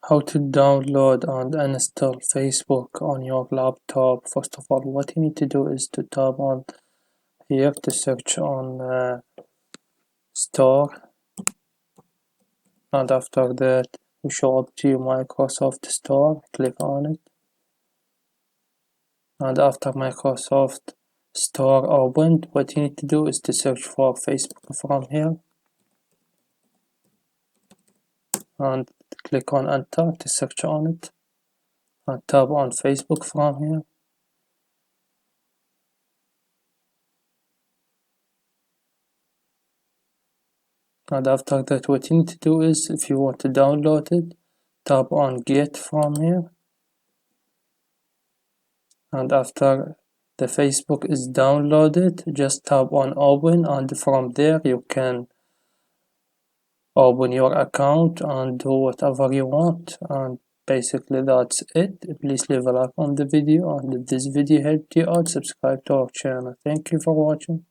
How to download and install Facebook on your laptop. First of all, what you need to do is to tap on here to search on store, and after that will show up to you Microsoft Store. Click on it, and after Microsoft Store opened, what you need to do is to search for Facebook from here and click on enter to search on it, and tap on Facebook from here. And after that, what you need to do is, if you want to download it, tap on get from here, and after the Facebook is downloaded, just tap on open, and from there you can open your account and do whatever you want. And basically that's it. Please leave a like on the video, and if this video helped you out, subscribe to our channel. Thank you for watching.